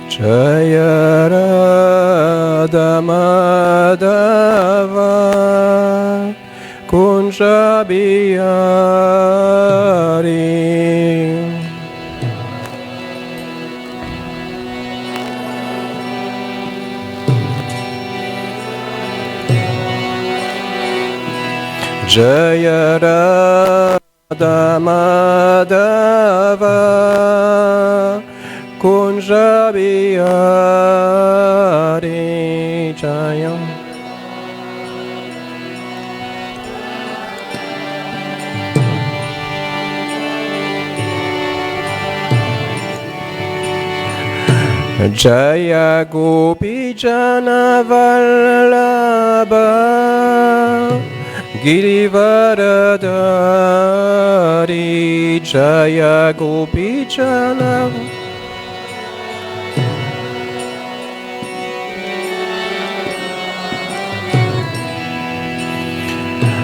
Jaya Radha Madhava Kunja Bihari. Jaya Radha Madhava Kunja Bihari Jaya. Jaya Gopi Jana Vallabha Girivaradhari. Jaya Gopi Jana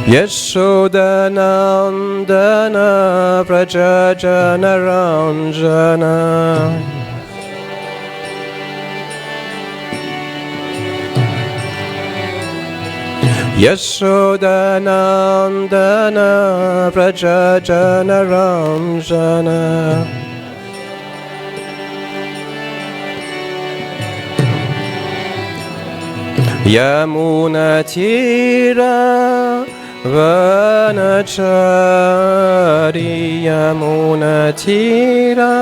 Yashodanandana Prajajana Ranjana. Yashodanandana Prajajana Ranjana. Yamuna Tira Vanachari. Yamuna Tira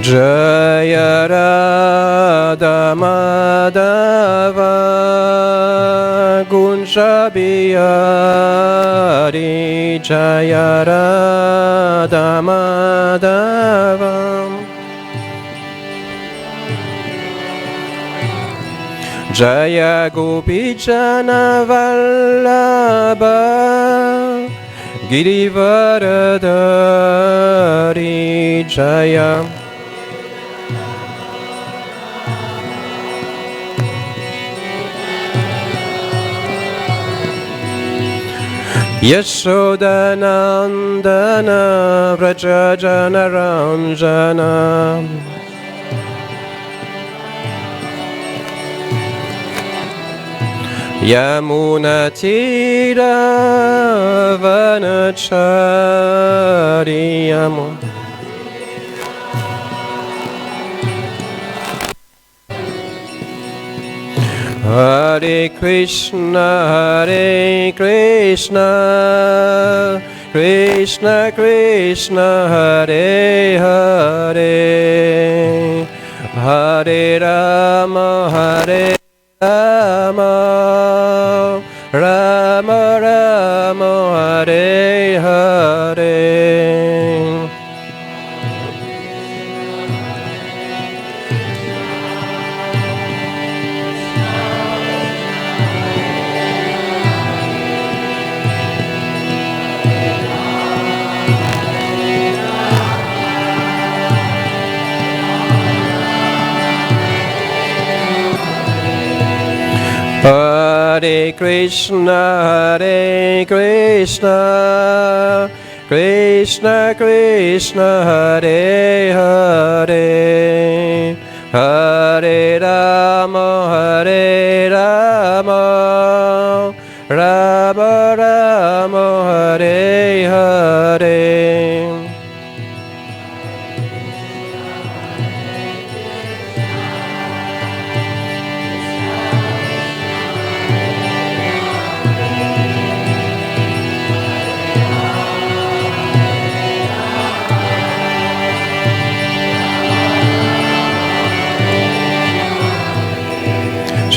Jaya Radha Madhava Kunja Bihari. Jaya Radha Madhava Jaya Gopi Jana Vallabha Girivaradhari. Jaya Yashodanandana Prajajana Ranjana. Yamuna Tira Vanachari. Yamuna Hare Krishna, Hare Krishna, Krishna Krishna, Hare Hare, Hare Rama, Hare Rama, Rama Rama, Hare Hare. Hare Krishna, Hare Krishna, Krishna Krishna, Hare Hare, Hare Rama, Hare Rama, Rama Rama, Hare Hare.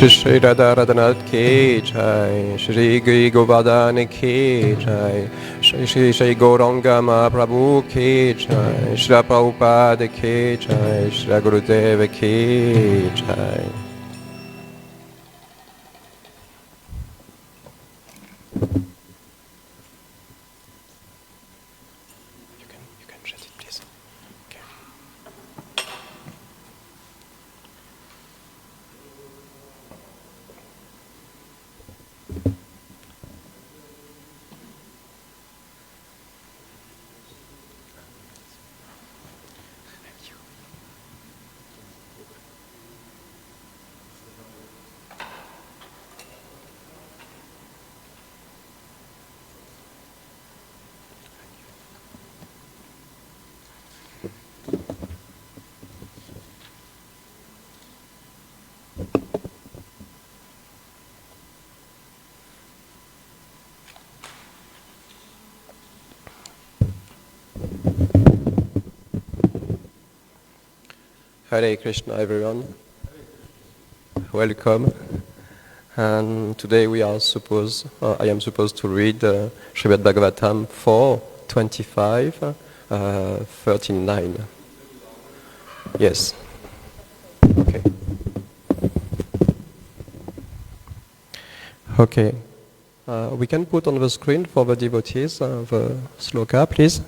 Shri Radha Radhanath ki jai, Shri Giri Govardhan ki jai, Shri Gauranga Mahaprabhu ki jai, Shri Prabhupada ki jai, Shri Gurudeva ki jai. You can shut it, please. Okay. Hare Krishna, everyone. Welcome. And today I am supposed to read Srimad Bhagavatam 4:25, 39. Yes. Okay. Okay. We can put on the screen for the devotees the sloka, please.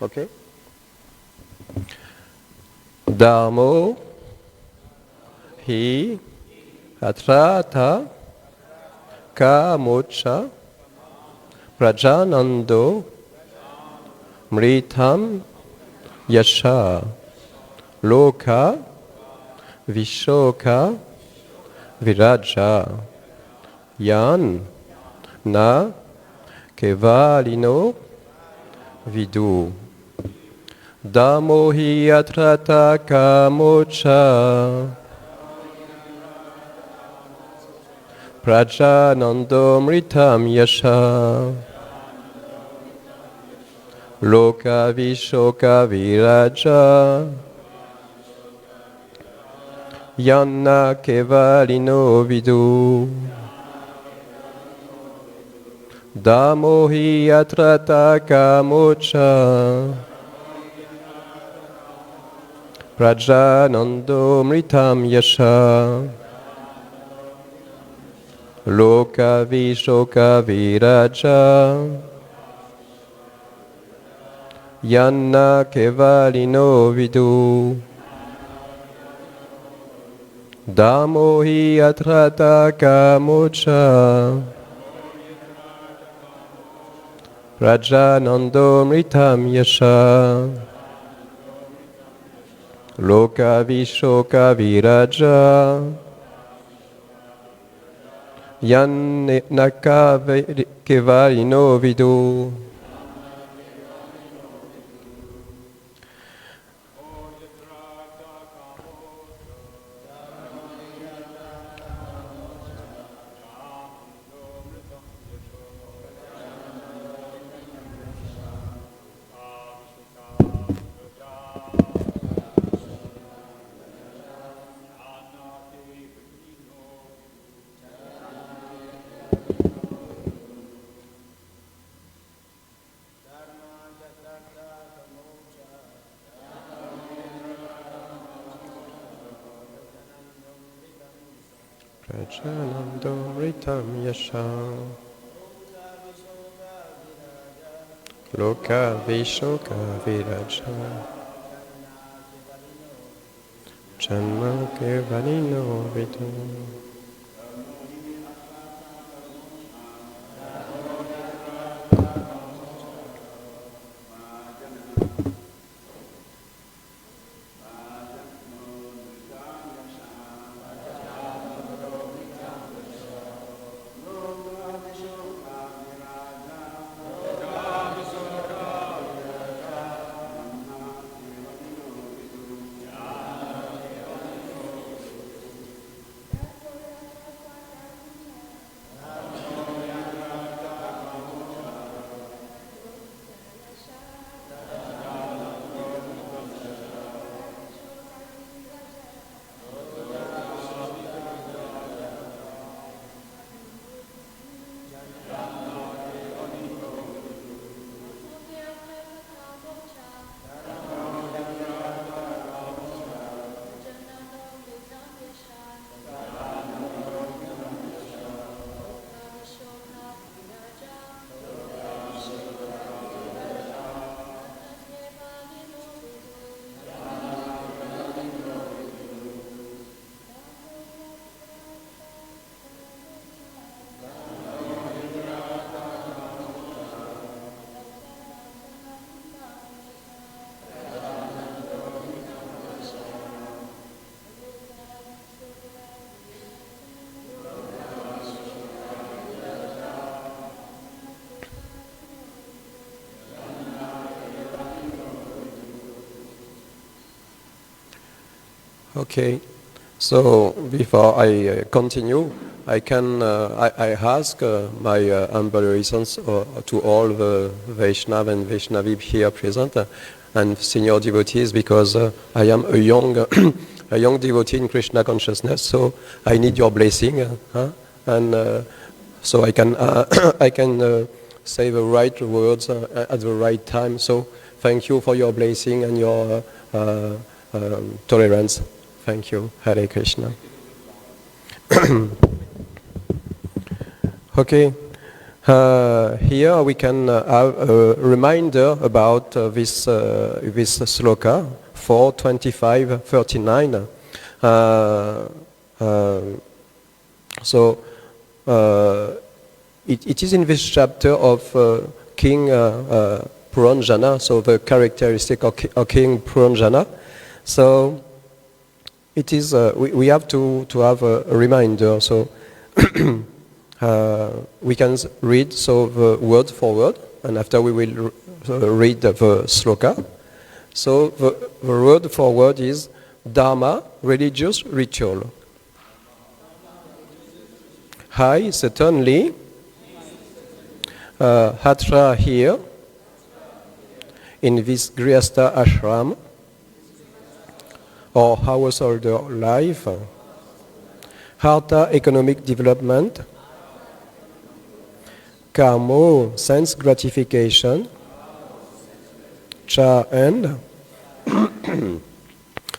Okay. Dharmo hi atrata kamocha prajanando mritam yasha loka vishoka viraja yan na kevalino vidu Dharmo hi atrata kamocha prajanando mritam yasha loka vishoka viraja yanna kevalino vidu Dharmo hi atrata kamocha prajanando mritam yasha loka vishoka viraja yanna kevalino vidu Dharmo hi atrata kamocha prajanando mritam yasha loka vishoka viraja yanna kevalino vidu prajanando mritam yasha loka vishoka viraja janma kevalino vidu Okay, so before I continue, I ask my humble obeisance to all the Vaishnava and Vaishnavi here present and senior devotees, because I am a young a young devotee in Krishna consciousness, so I need your blessing, and so I can I can say the right words at the right time. So thank you for your blessing and your tolerance. Thank you. Hare Krishna. Okay. Here we can have a reminder about this sloka 4:25:39. It is in this chapter of King Puranjana, so the characteristic of King Puranjana. So it is we have to have a reminder. So we can read the word for word, and after we will read the sloka. So the word for word is Dharma, religious ritual. I certainly Hatra here in this Grihastha ashram or householder life, Hartha economic development, Karmo sense gratification, Cha and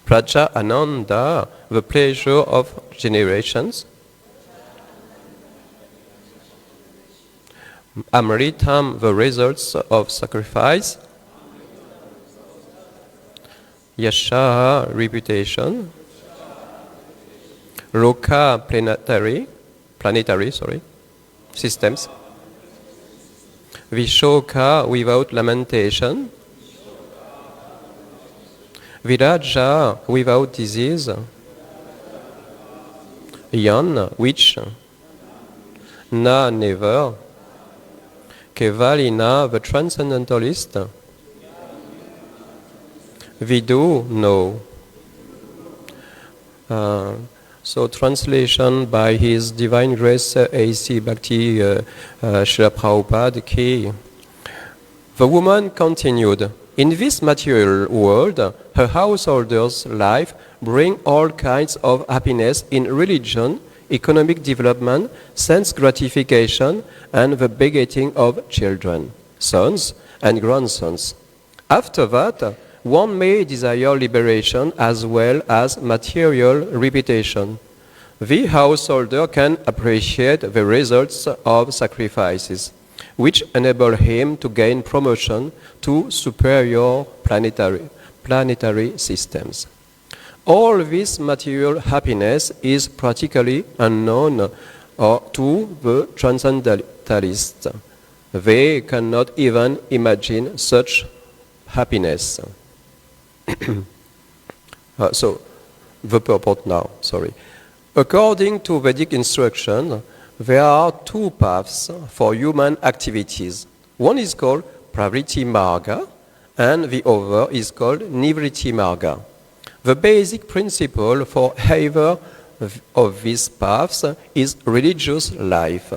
Praja Ananda the pleasure of generations, Amritam the results of sacrifice, Yasha reputation, Loka planetary systems, Vishoka without lamentation, Viraja without disease, Yan which, Na never, Kevalina the transcendentalist, Vidu no. So translation by His Divine Grace A.C. Bhakti Srila Prabhupada Ki. The woman continued, in this material world, her householder's life brings all kinds of happiness in religion, economic development, sense gratification, and the begetting of children, sons and grandsons. After that, one may desire liberation as well as material reputation. The householder can appreciate the results of sacrifices, which enable him to gain promotion to superior planetary systems. All this material happiness is practically unknown to the transcendentalists. They cannot even imagine such happiness. So, the purport now, According to Vedic instruction, there are two paths for human activities. One is called Pravriti Marga, and the other is called Nivritti Marga. The basic principle for either of these paths is religious life.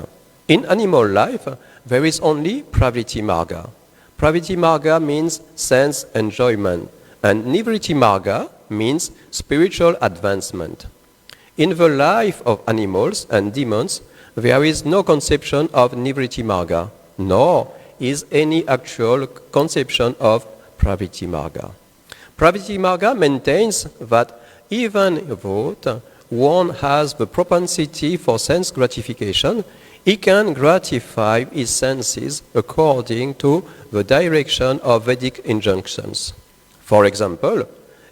In animal life, there is only Pravriti Marga. Pravriti Marga means sense enjoyment, and Nivritti Marga means spiritual advancement. In the life of animals and demons, there is no conception of Nivritti Marga, nor is any actual conception of Pravriti Marga. Pravriti Marga maintains that even though one has the propensity for sense gratification, he can gratify his senses according to the direction of Vedic injunctions. For example,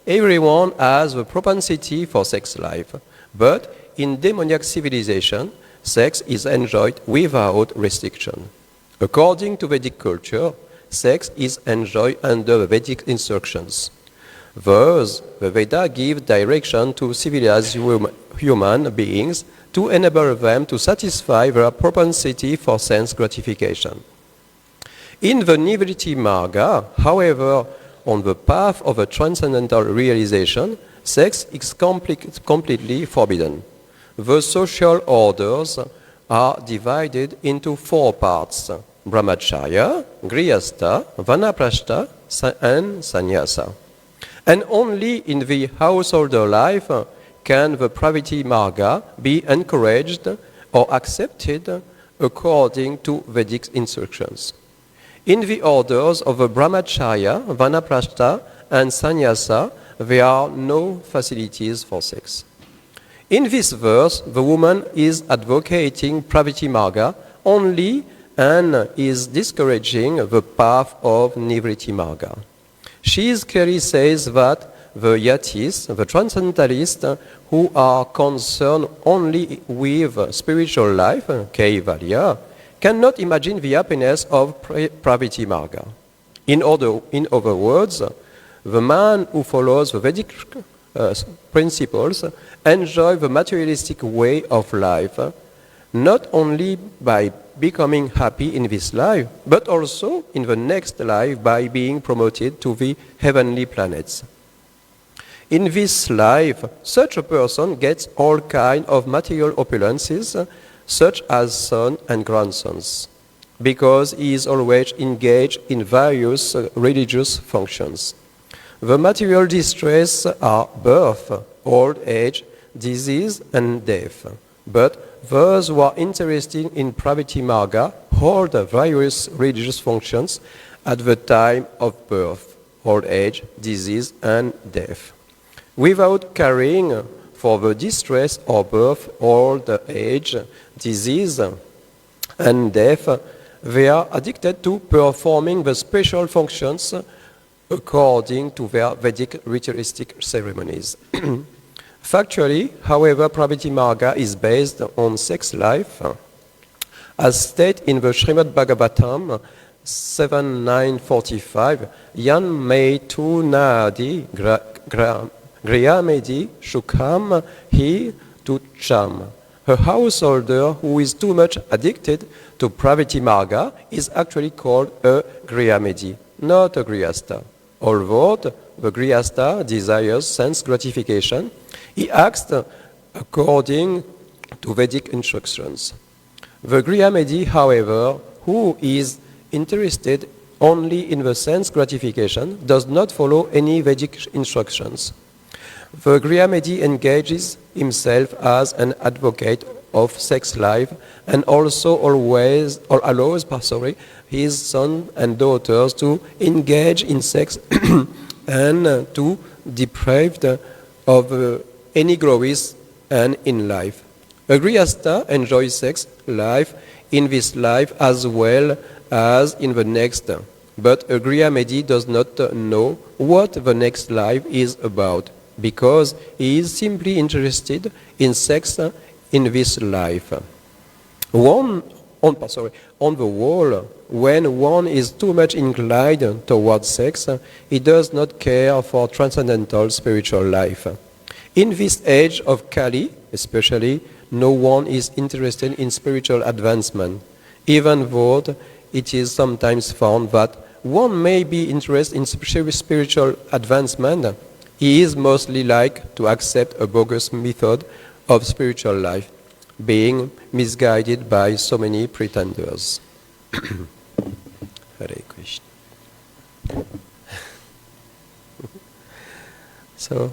everyone has the propensity for sex life, but in demoniac civilization, sex is enjoyed without restriction. According to Vedic culture, sex is enjoyed under the Vedic instructions. Thus, the Veda give direction to civilized human beings to enable them to satisfy their propensity for sense gratification. In the Nivritti Marga, however, on the path of a transcendental realization, sex is completely forbidden. The social orders are divided into 4 parts: brahmacharya, grihastha, vanaprastha, and sannyasa. And only in the householder life can the pravritti marga be encouraged or accepted according to Vedic instructions. In the orders of the brahmacharya, vanaprastha, and sannyasa, there are no facilities for sex. In this verse, the woman is advocating pravritti marga only and is discouraging the path of nivritti marga. She clearly says that the yatis, the transcendentalists, who are concerned only with spiritual life, kaivalya, cannot imagine the happiness of pravritti marga. In other words, the man who follows the Vedic principles enjoy the materialistic way of life, not only by becoming happy in this life, but also in the next life by being promoted to the heavenly planets. In this life, such a person gets all kinds of material opulences, such as sons and grandsons, because he is always engaged in various religious functions. The material distress are birth, old age, disease, and death. But those who are interested in pravritti marga hold various religious functions at the time of birth, old age, disease, and death. Without caring for the distress of birth, old age, disease, and death, they are addicted to performing the special functions according to their Vedic ritualistic ceremonies. Factually, however, pravritti marga is based on sex life. As stated in the Srimad Bhagavatam 7.9.45, yan me tu nadi griyamedi shukam hi tucham. A householder who is too much addicted to pravritti marga is actually called a griyamedi, not a grihastha. Although the grihastha desires sense gratification, he acts according to Vedic instructions. The griyamedi, however, who is interested only in the sense gratification, does not follow any Vedic instructions. The griyamedi engages himself as an advocate of sex life and also always allows his sons and daughters to engage in sex and to deprived of any glories and in life. A grihastha enjoys sex life in this life as well as in the next, but a griyamedi does not know what the next life is about, because he is simply interested in sex in this life. On the whole, when one is too much inclined towards sex, he does not care for transcendental spiritual life. In this age of Kali, especially, no one is interested in spiritual advancement, even though it is sometimes found that one may be interested in spiritual advancement. He is mostly like to accept a bogus method of spiritual life, being misguided by so many pretenders. Hare Krishna. So,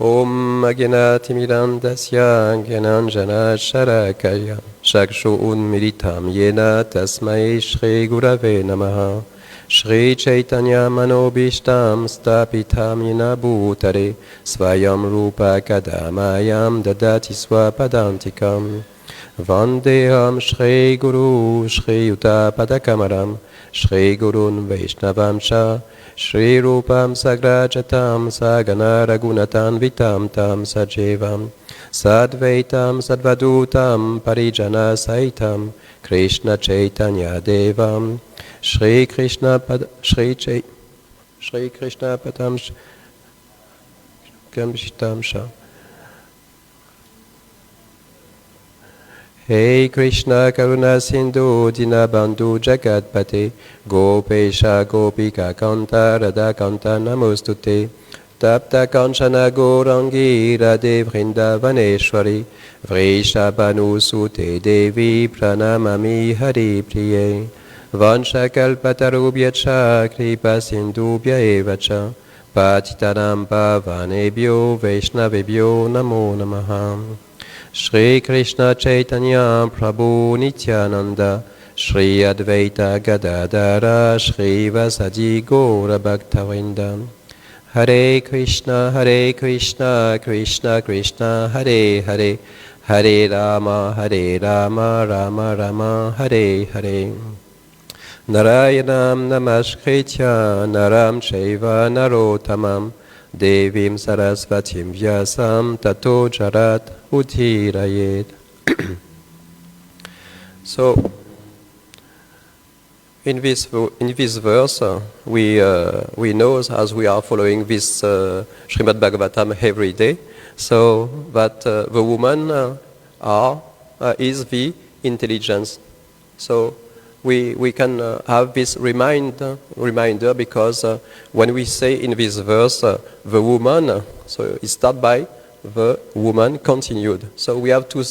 Om Agyanatimirantasya Gyananjana Sharakaya Shakshu Unmilitam Yena Tasmai Shri Gurave Namaha Shri Chaitanya Manobishtam Stapitam Yena Bhutare Svayam Rupa Kadamayam Dadati Swapadantikam Vandeham Shri Guru Shri Yuta Padakamaram Shri Gurun Vaishnavamsha Shri Rupam Sagrajatam Sagana Ragunatan Vitam Tam Sajevam Sadvaitam Sadvadutam Parijana Saitam Krishna Chaitanya Devam Shri Krishna Padam Kamshitamsha. Hey Krishna Karuna Sindhu Dinabandhu Jagatpate Gopesha Gopika Kanta Radha Kanta Namostute Tapta Kanchana Gourangi Radhe Vrindavaneshwari Vrishabhanu Sute Devi Pranamami Hari Priye Vanchakalpatarubhyacha Kripa Sindhubhya Evacha Patitanam Pavanebhyo Vaishnavebhyo Namo Namaha Shri Krishna Chaitanya Prabhu Nityananda Shri Advaita Gadadara Shri Vasadi Gaura Bhaktavrinda Hare Krishna Krishna Krishna Hare Hare Hare Rama Rama Rama Hare Hare Narayanam Namaskritya Naram Chaiva Narottamam Devim Sarasvatim Vyasam Tato Jarat Utirayet. So, in this verse, we know, as we are following this Srimad Bhagavatam every day, so that the woman is the intelligence. So we can have this reminder because when we say in this verse the woman, so it starts by the woman continued. So we have to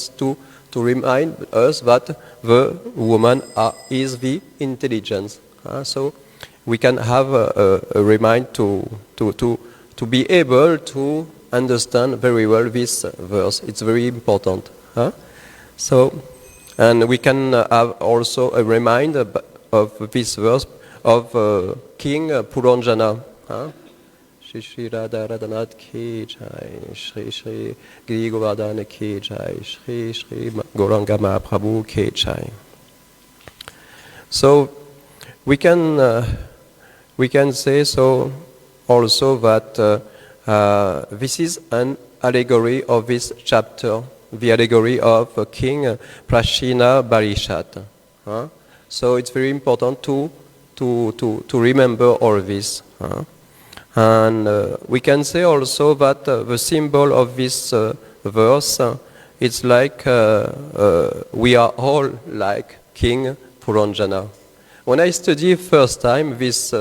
remind us that the woman is the intelligence. So we can have a remind to be able to understand very well this verse. It's very important. So, and we can have also a reminder of this verse of King Puranjana. Shri Shri Radha Radhanath ki jai, Shri Shri Giri Govardhana ki jai, Shri Shri Gauranga Mahaprabhu ki jai. So we can say so also that this is an allegory of this chapter, the allegory of King Prashina Barishat. So it's very important to remember all this. And we can say also that the symbol of this verse, it's like we are all like King Puranjana. When I studied first time this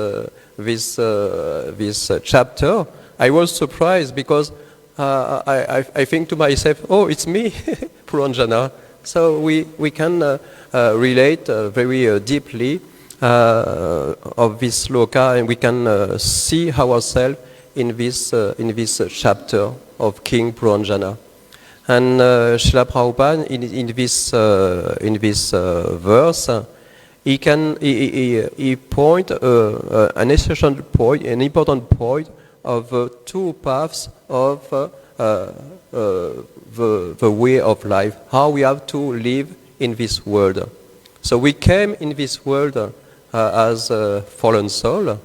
chapter, I was surprised because I think to myself, oh, it's me, Puranjana. So we can relate very deeply of this sloka, and we can see ourselves in this chapter of King Puranjana. And Srila Prabhupada in this verse, he point an essential point, an important point of two paths of the way of life, how we have to live in this world. So we came in this world as a fallen soul.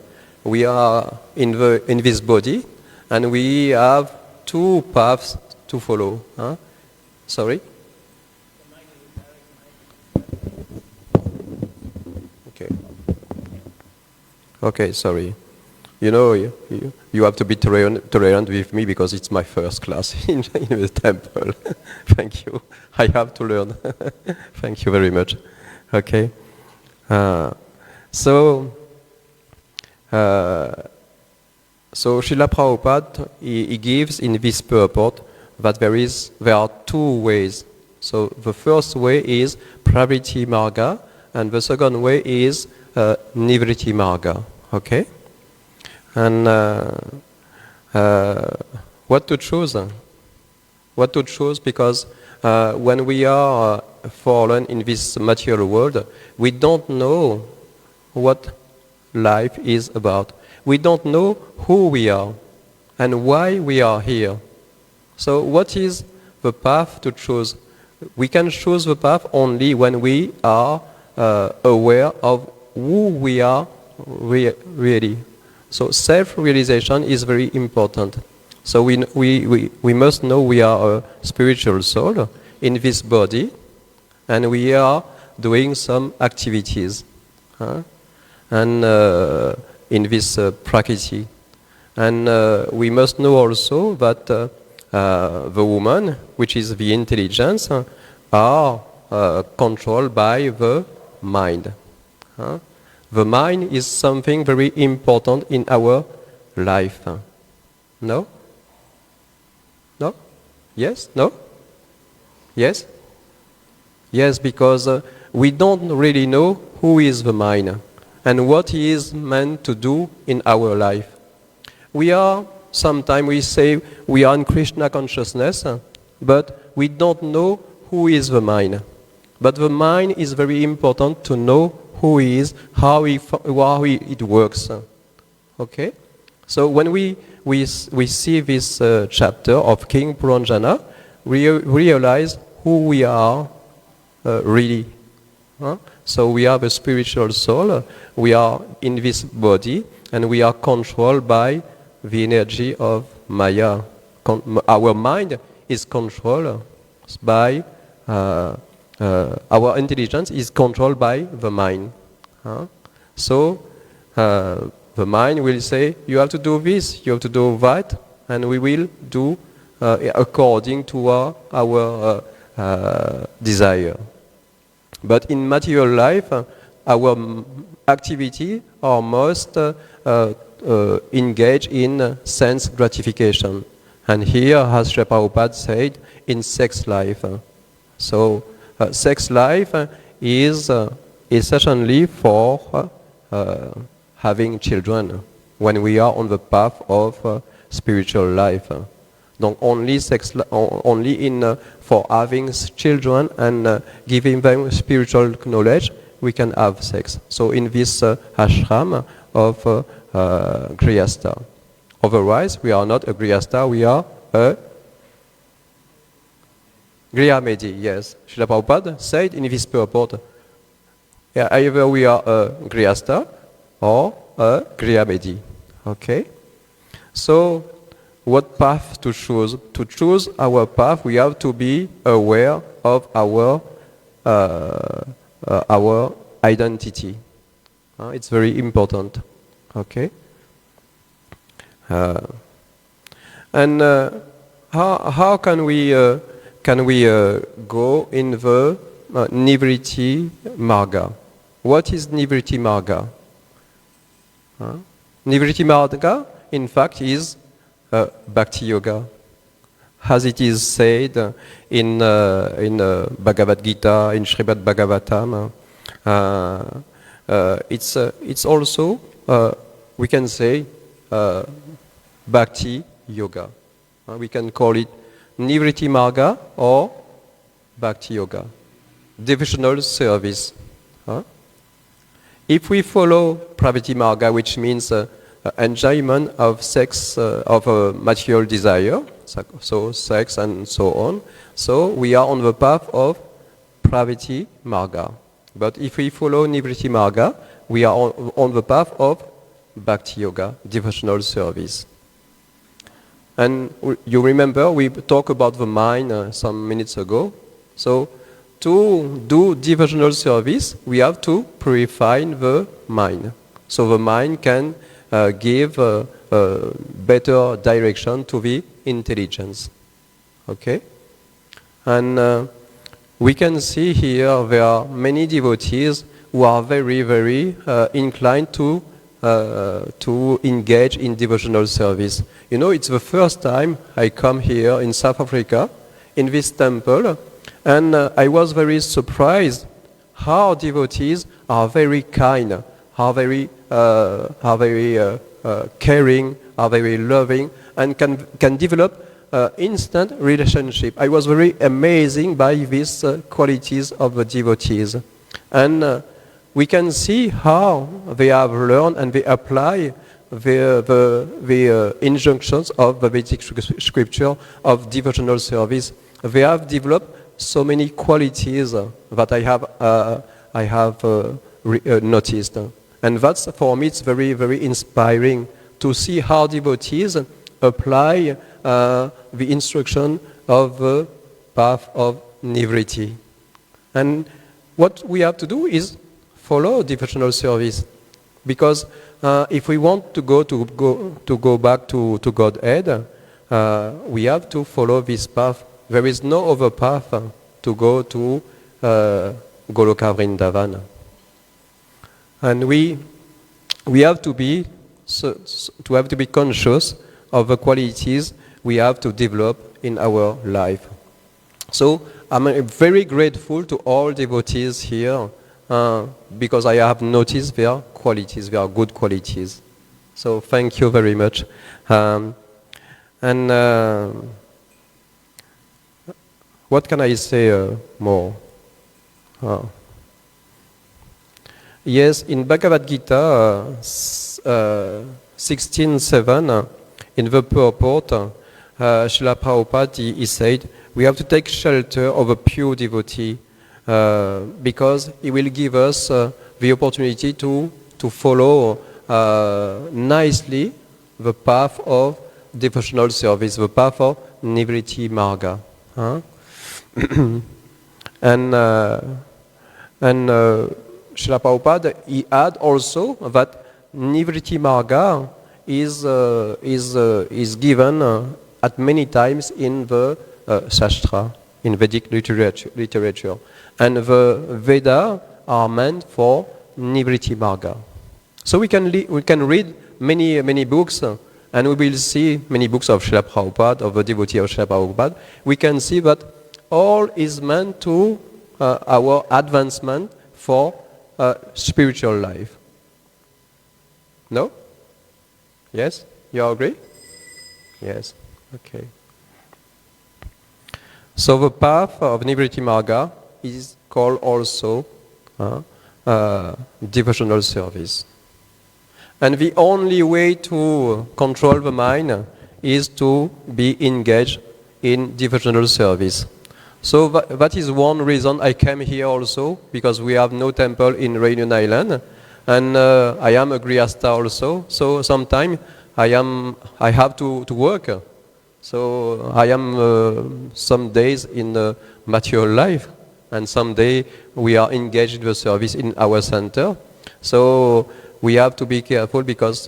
We are in this body, and we have two paths to follow. Sorry? Okay, sorry. You know, you have to be tolerant with me because it's my first class in the temple. Thank you. I have to learn. Thank you very much. Okay. So Srila Prabhupada, he gives in this purport that there are two ways. So the first way is Pravriti Marga, and the second way is Nivriti Marga. Okay? And what to choose? What to choose? Because when we are fallen in this material world, we don't know what life is about. We don't know who we are and why we are here. So what is the path to choose? We can choose the path only when we are aware of who we are really. So self-realization is very important. So we must know we are a spiritual soul in this body, and we are doing some activities, and in this prakriti. And we must know also that the woman, which is the intelligence, are controlled by the mind. The mind is something very important in our life. No? No? Yes? No? Yes? Yes, because we don't really know who is the mind and what he is meant to do in our life. Sometimes we say we are in Krishna consciousness, but we don't know who is the mind. But the mind is very important to know who he is, how it works. Okay? So when we see this chapter of King Puranjana, we realize who we are really. So we have a spiritual soul, we are in this body, and we are controlled by the energy of Maya. Our mind is controlled by, our intelligence is controlled by the mind. So the mind will say, you have to do this, you have to do that, and we will do according to our desire. But in material life, our activity are most engaged in sense gratification. And here, as Srila Prabhupada said, in sex life. So sex life is essentially for having children when we are on the path of spiritual life. Donc only for having children and giving them spiritual knowledge, we can have sex. So in this ashram of Grihastha. Otherwise, we are not a Grihastha, we are a Grihamedi, yes. Srila Prabhupada said in this purport, either we are a Grihastha or a Grihamedi. Okay? So, what path to choose? To choose our path, we have to be aware of our identity. It's very important. Okay. And how can we go in the Nivritti Marga? What is Nivritti Marga? Nivritti Marga, in fact, is Bhakti Yoga, as it is said in Bhagavad Gita, in Srimad Bhagavatam. It's also, we can say, Bhakti Yoga. We can call it Nivritti Marga or Bhakti Yoga, devotional service. If we follow Pravritti Marga, which means enjoyment of sex, of material desire, so sex and so on. So we are on the path of Pravritti Marga. But if we follow Nivritti Marga, we are on the path of Bhakti Yoga, devotional service. And you remember we talked about the mind some minutes ago. So to do devotional service, we have to purify the mind. So the mind can give better direction to the intelligence. Okay? And we can see here there are many devotees who are very, very inclined to engage in devotional service. You know, it's the first time I come here in South Africa, in this temple, and I was very surprised how devotees are very kind, are very caring, are very loving, and can develop instant relationship. I was very amazed by these qualities of the devotees. And we can see how they have learned and they apply the injunctions of the Vedic scripture of devotional service. They have developed so many qualities that I have noticed. And that's, for me, it's very, very inspiring to see how devotees apply the instruction of the path of Nivritti. And what we have to do is follow devotional service, because if we want to go back to Godhead, we have to follow this path. There is no other path to go to Goloka Vrindavan. And we have to be conscious of the qualities we have to develop in our life. So I'm very grateful to all devotees here because I have noticed their qualities, their good qualities. So thank you very much. What can I say more? Yes, in Bhagavad Gita 16:7, in the purport, Srila Prabhupada he said, we have to take shelter of a pure devotee because he will give us the opportunity to follow nicely the path of devotional service, the path of Nivritti Marga. And Srila Prabhupada he add also that Nivritti Marga is given at many times in the Shastra, in Vedic literature. And the Veda are meant for Nivritti Marga. So we can read many books, and we will see many books of Srila Prabhupada, of the devotee of Srila Prabhupada. We can see that all is meant to our advancement for spiritual life. No? Yes? You agree? Yes. Okay. So the path of Nivritti Marga is called also devotional service. And the only way to control the mind is to be engaged in devotional service. So that is one reason I came here also, because we have no temple in Reunion Island, and I am a Grihastha also. So sometimes I have to work. So I am some days in material life, and some day we are engaged in the service in our center. So we have to be careful because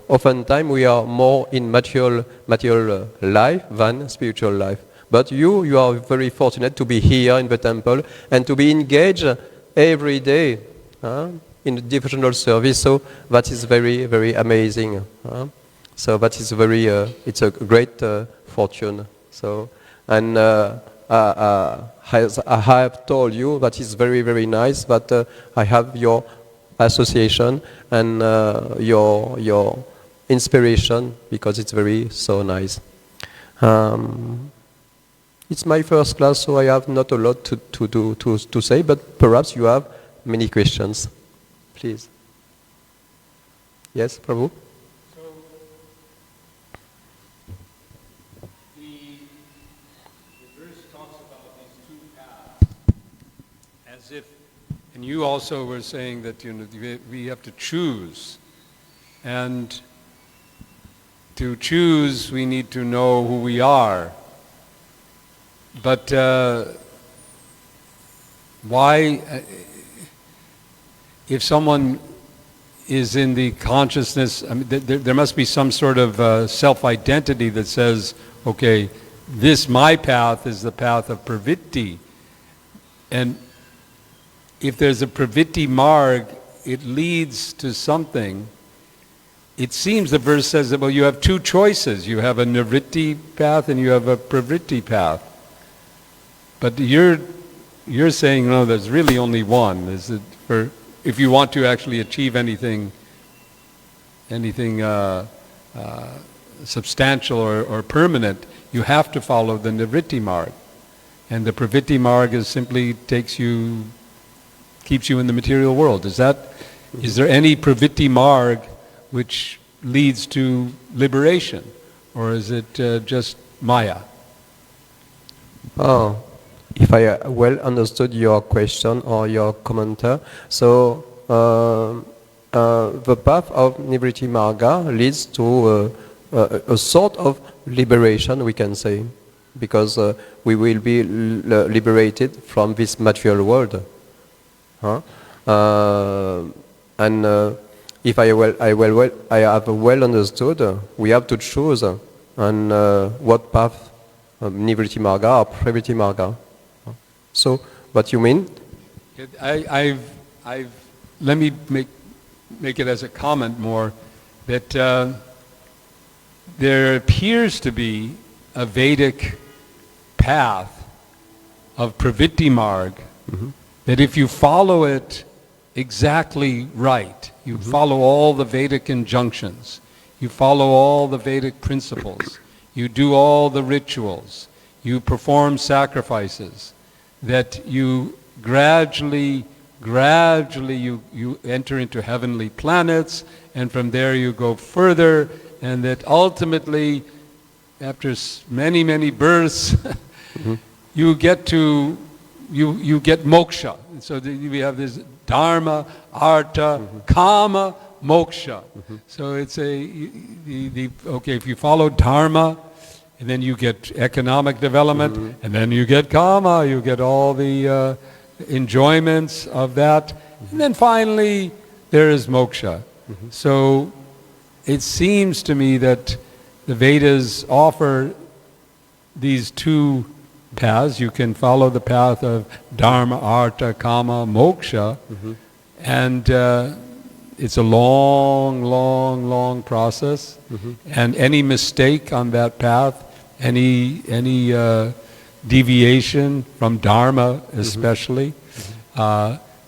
oftentimes we are more in material life than spiritual life. But you are very fortunate to be here in the temple and to be engaged every day in the devotional service. So that is very, very amazing. So that is it's a great fortune. So, and as I have told you, that is very, very nice that I have your association and your inspiration, because it's very so nice. It's my first class, so I have not a lot to say, but perhaps you have many questions. Please. Yes, Prabhu? So, the verse talks about these two paths, as if, and you also were saying that we have to choose, and to choose we need to know who we are. But why, if someone is in the consciousness, I mean, there must be some sort of self-identity that says, okay, my path is the path of pravritti. And if there's a pravritti marg, it leads to something. It seems the verse says that, well, you have two choices. You have a nivritti path and you have a pravritti path. But you're saying, no, there's really only one. Is it for, if you want to actually achieve anything substantial or permanent, you have to follow the nivritti marg. And the pravritti marg is simply keeps you in the material world. Is there any pravritti marg which leads to liberation? Or is it just maya? Oh. If I well understood your question or your commenter, so the path of Nivritti Marga leads to a sort of liberation, we can say, because we will be liberated from this material world. And if I have well understood, we have to choose on what path, Nivritti Marga or Pravritti Marga. So, what you mean? Let me make it as a comment more that there appears to be a Vedic path of Pravritti Marg, that if you follow it exactly right, you follow all the Vedic injunctions, you follow all the Vedic principles, you do all the rituals, you perform sacrifices, that you gradually you enter into heavenly planets, and from there you go further, and that ultimately, after many births, you get to you get moksha. So we have this dharma, artha, kama, moksha. So it's okay, if you follow dharma, and then you get economic development, and then you get kama, you get all the enjoyments of that, and then finally there is moksha. So it seems to me that the Vedas offer these two paths. You can follow the path of dharma, artha, kama, moksha, and it's a long process, and any mistake on that path, any deviation from dharma especially,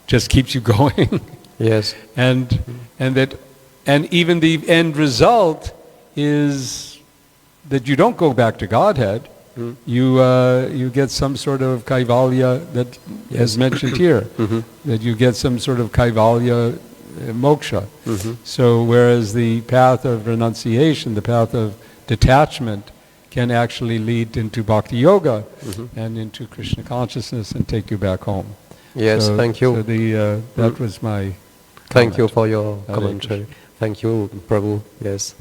just keeps you going. Yes. And even the end result is that you don't go back to Godhead. You get some sort of kaivalya that is mentioned here, that you get some sort of kaivalya moksha. So whereas the path of renunciation, the path of detachment, can actually lead into bhakti yoga and into Krishna consciousness and take you back home. Yes, so, thank you. So that was my Thank comment. you for your commentary. Thank you, Prabhu. Yes.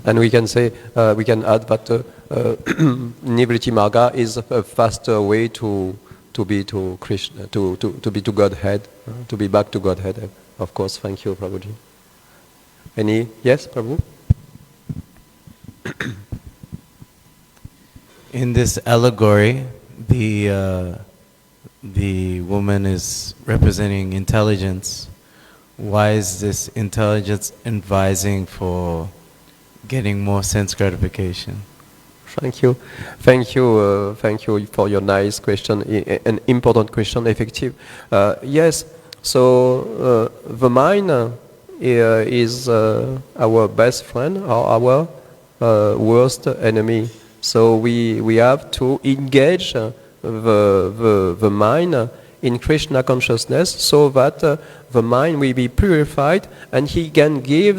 And we can say, we can add that Nivritti Marga is a faster way to be to Krishna, to be to Godhead, to be back to Godhead. Of course, thank you, Prabhuji. Any? Yes, Prabhu? In this allegory, the woman is representing intelligence. Why is this intelligence advising for getting more sense gratification? Thank you. Thank you for your nice question, an important question, effective. Yes, so the mind is our best friend or our worst enemy. So we have to engage the mind in Krishna consciousness so that the mind will be purified and he can give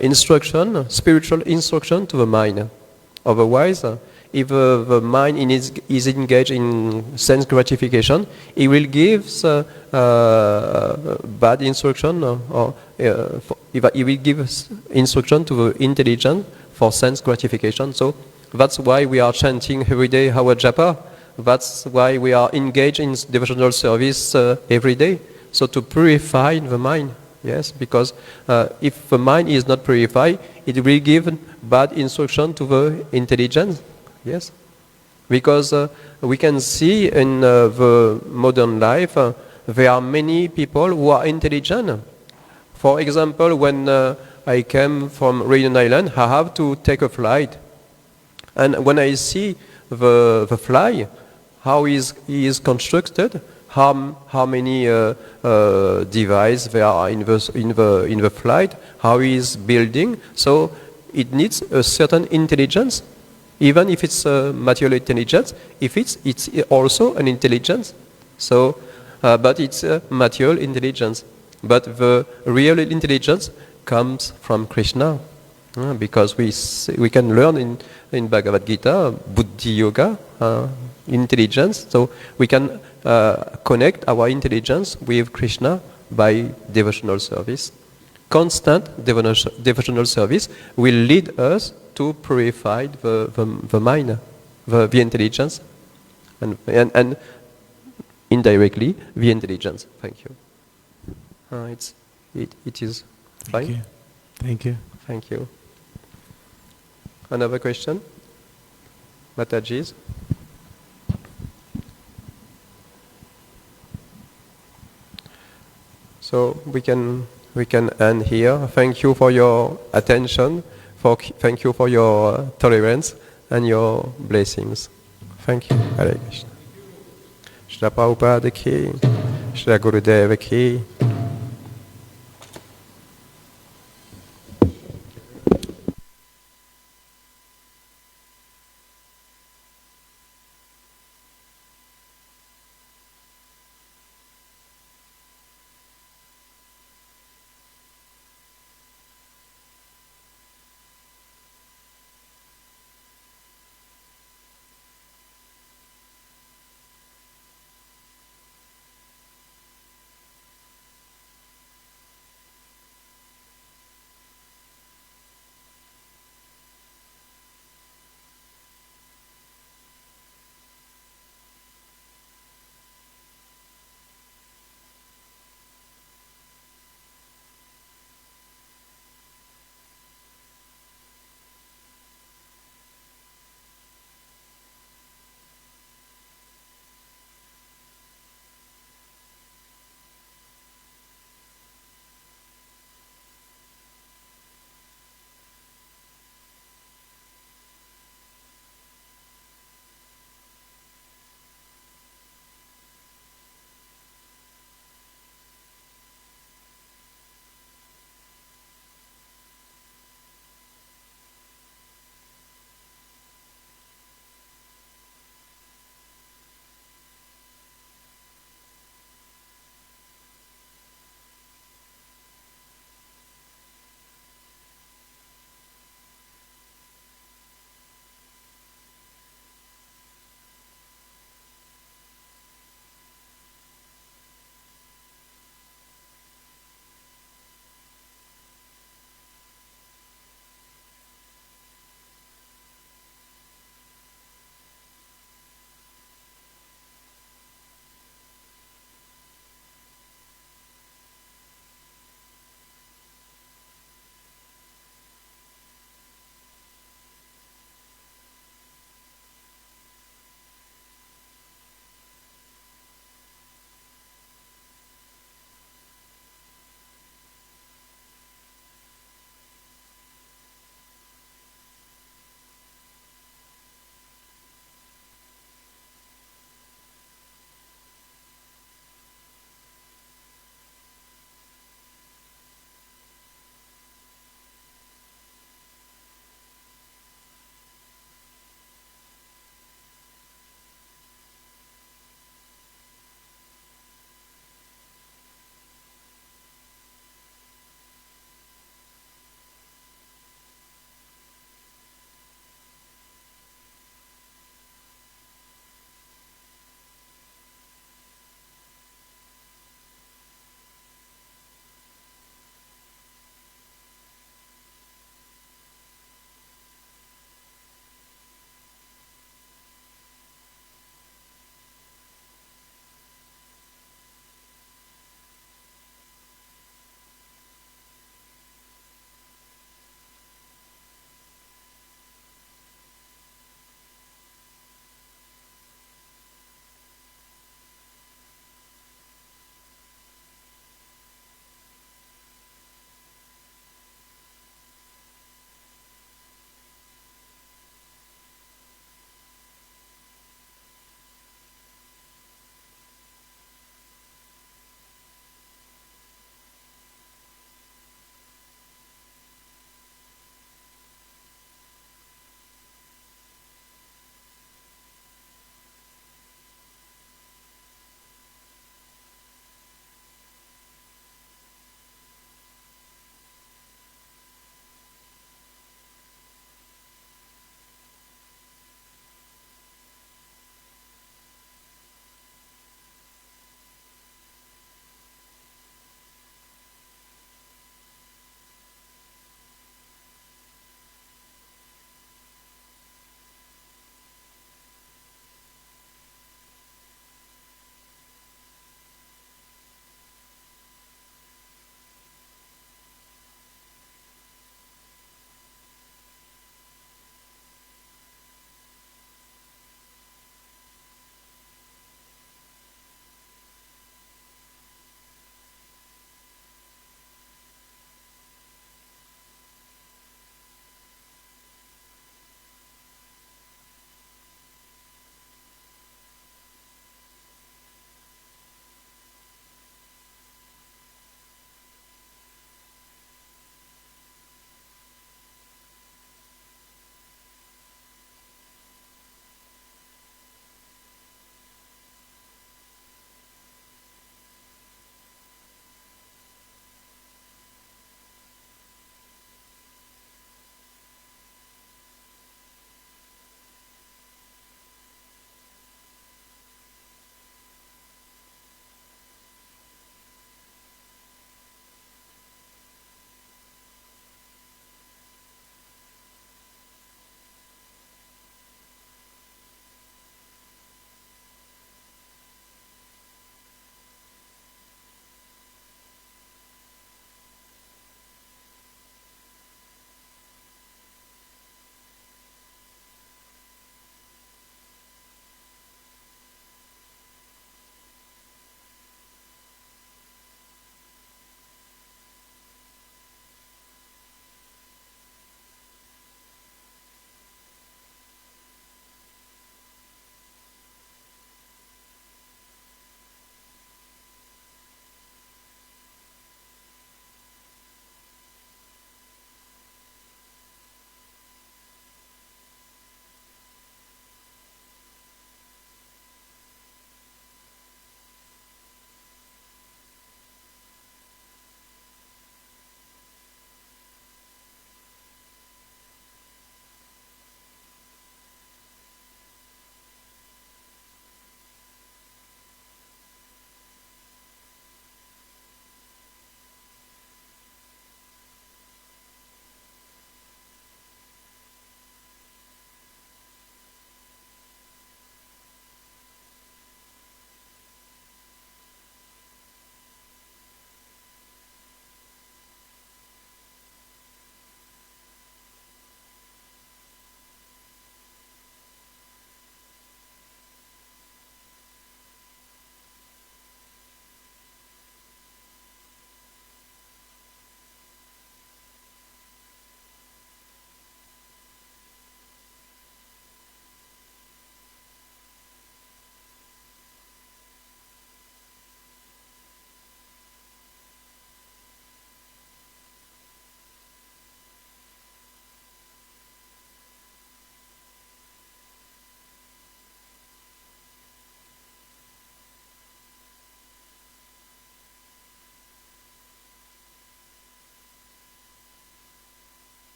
instruction, spiritual instruction to the mind. Otherwise, if the mind is engaged in sense gratification, it will give bad instruction, or it will give instruction to the intelligence for sense gratification. So that's why we are chanting every day our japa. That's why we are engaged in devotional service every day. So to purify the mind. Yes, because if the mind is not purified, it will give bad instruction to the intelligence. Yes, because we can see in the modern life there are many people who are intelligent. For example, when I came from Reunion Island, I have to take a flight, and when I see the fly, how he is constructed, how many devices there are in the flight, how he is building. So it needs a certain intelligence, even if it's a material intelligence. If it's also an intelligence. So, but it's a material intelligence. But the real intelligence comes from Krishna, because we can learn in Bhagavad Gita, Buddhi Yoga, intelligence. So we can connect our intelligence with Krishna by devotional service. Constant devotional service will lead us to purify the mind, the intelligence, and indirectly the intelligence. Thank you. It is fine. Thank you. Thank you. Another question? Mataji's? So we can we can end here. Thank you for your attention. Thank you for your tolerance and your blessings. Thank you. Hare Krishna. Shri Prabhupada ki, Shri Gurudeva ki.